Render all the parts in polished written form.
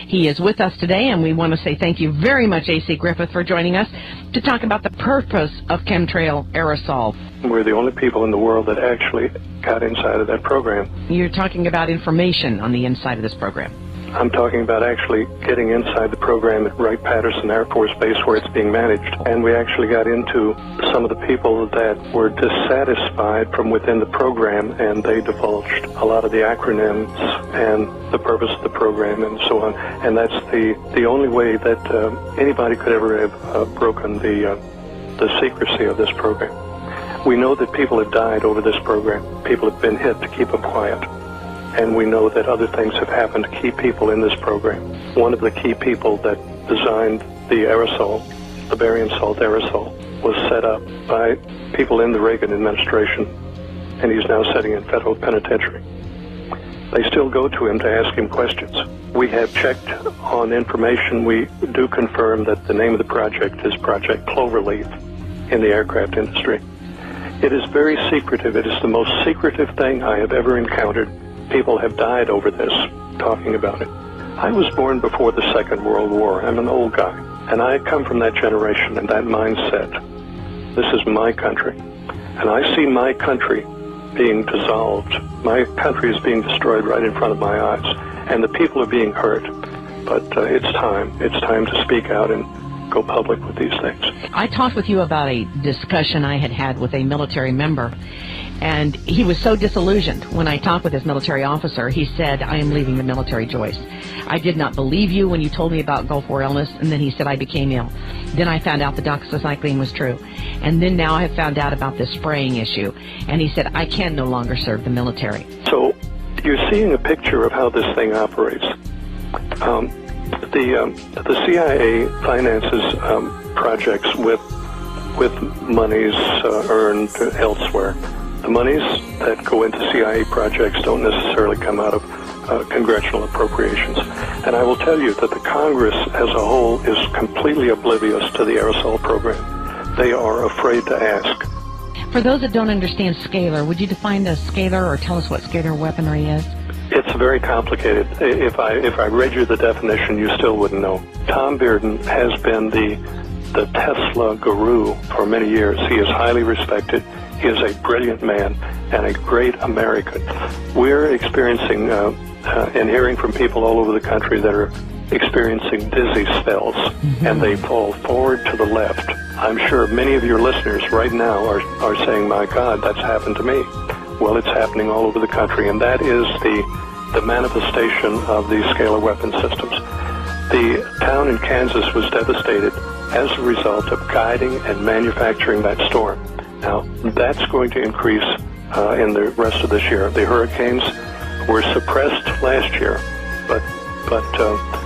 He is with us today, and we want to say thank you very much, A.C. Griffith, for joining us to talk about the purpose of chemtrail aerosol. We're the only people in the world that actually got inside of that program. You're talking about information on the inside of this program. I'm talking about actually getting inside the program at Wright-Patterson Air Force Base where it's being managed. And we actually got into some of the people that were dissatisfied from within the program, and they divulged a lot of the acronyms and the purpose of the program and so on. And that's the only way that anybody could ever have broken the secrecy of this program. We know that people have died over this program. People have been hit to keep them quiet. And we know that other things have happened to keep people in this program. One of the key people that designed the aerosol, the barium salt aerosol, was set up by people in the Reagan administration, and he's now sitting in federal penitentiary. They still go to him to ask him questions. We have checked on information. We do confirm that the name of the project is Project Cloverleaf in the aircraft industry. It is very secretive. It is the most secretive thing I have ever encountered. People have died over this, talking about it. I was born before the Second World War. I'm an old guy, and I come from that generation and that mindset. This is my country, and I see my country being dissolved. My country is being destroyed right in front of my eyes, and the people are being hurt. But it's time. It's time to speak out and go public with these things. I talked with you about a discussion I had with a military member, and he was so disillusioned when I talked with his military officer. He said, I am leaving the military, Joyce. I did not believe you when you told me about Gulf War illness, and then he said I became ill. Then I found out the doxycycline was true. And then now I have found out about this spraying issue. And he said, I can no longer serve the military. So you're seeing a picture of how this thing operates. The CIA finances projects with monies earned elsewhere. The monies that go into CIA projects don't necessarily come out of congressional appropriations. And I will tell you that the Congress as a whole is completely oblivious to the aerosol program. They are afraid to ask. For those that don't understand scalar, would you define the scalar or tell us what scalar weaponry is? It's very complicated. If I read you the definition, you still wouldn't know. Tom Bearden has been the Tesla guru for many years. He is highly respected. He is a brilliant man and a great American. We're experiencing and hearing from people all over the country that are experiencing dizzy spells, and they fall forward to the left. I'm sure many of your listeners right now are saying, my God, that's happened to me. Well, it's happening all over the country, and that is the manifestation of these scalar weapon systems. The town in Kansas was devastated as a result of guiding and manufacturing that storm. Now, that's going to increase in the rest of this year. The hurricanes were suppressed last year, but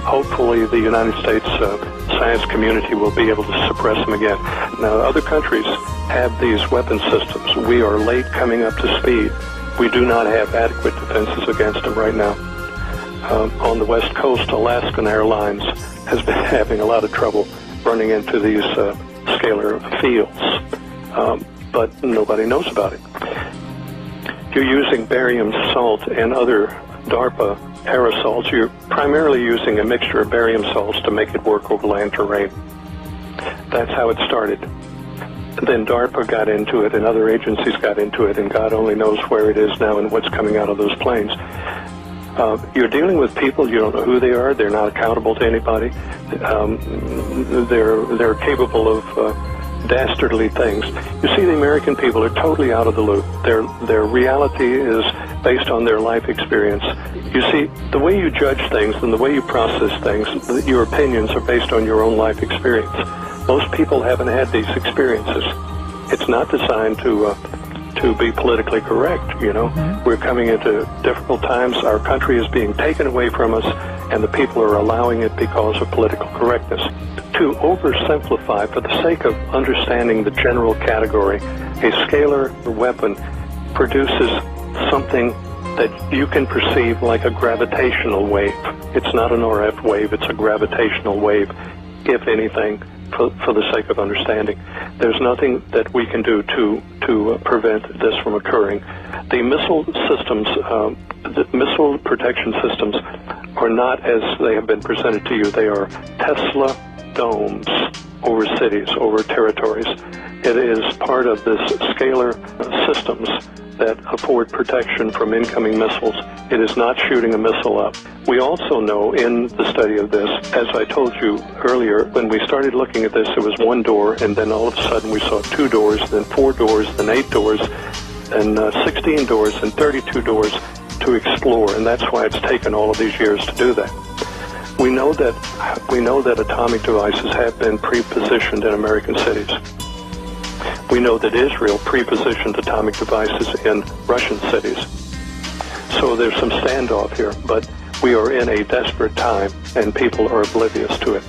hopefully the United States science community will be able to suppress them again. Now, other countries have these weapon systems. We are late coming up to speed. We do not have adequate defenses against them right now. On the West Coast, Alaskan Airlines has been having a lot of trouble running into these scalar fields, but nobody knows about it. You're using barium salt and other DARPA aerosols. You're primarily using a mixture of barium salts to make it work over land terrain. That's how it started. Then DARPA got into it, and other agencies got into it, and God only knows where it is now and what's coming out of those planes. You're dealing with people, you don't know who they are, they're not accountable to anybody. They're capable of dastardly things. You see, the American people are totally out of the loop. Their reality is based on their life experience. You see, the way you judge things and the way you process things, your opinions are based on your own life experience. Most people haven't had these experiences. It's not designed to be politically correct, you know. We're coming into difficult times. Our country is being taken away from us, and the people are allowing it because of political correctness. To oversimplify, for the sake of understanding the general category, a scalar weapon produces something that you can perceive like a gravitational wave. It's not an RF wave, it's a gravitational wave, if anything, for the sake of understanding. There's nothing that we can do to prevent this from occurring. The missile systems, the missile protection systems are not as they have been presented to you. They are Tesla domes over cities, over territories. It is part of this scalar systems that afford protection from incoming missiles. It is not shooting a missile up. We also know in the study of this, as I told you earlier, when we started looking at this, it was one door, and then all of a sudden we saw 2 doors, then 4 doors, then 8 doors, and 16 doors, and 32 doors to explore, and that's why it's taken all of these years to do that. We know that atomic devices have been pre-positioned in American cities. We know that Israel pre-positioned atomic devices in Russian cities. So there's some standoff here, but we are in a desperate time, and people are oblivious to it.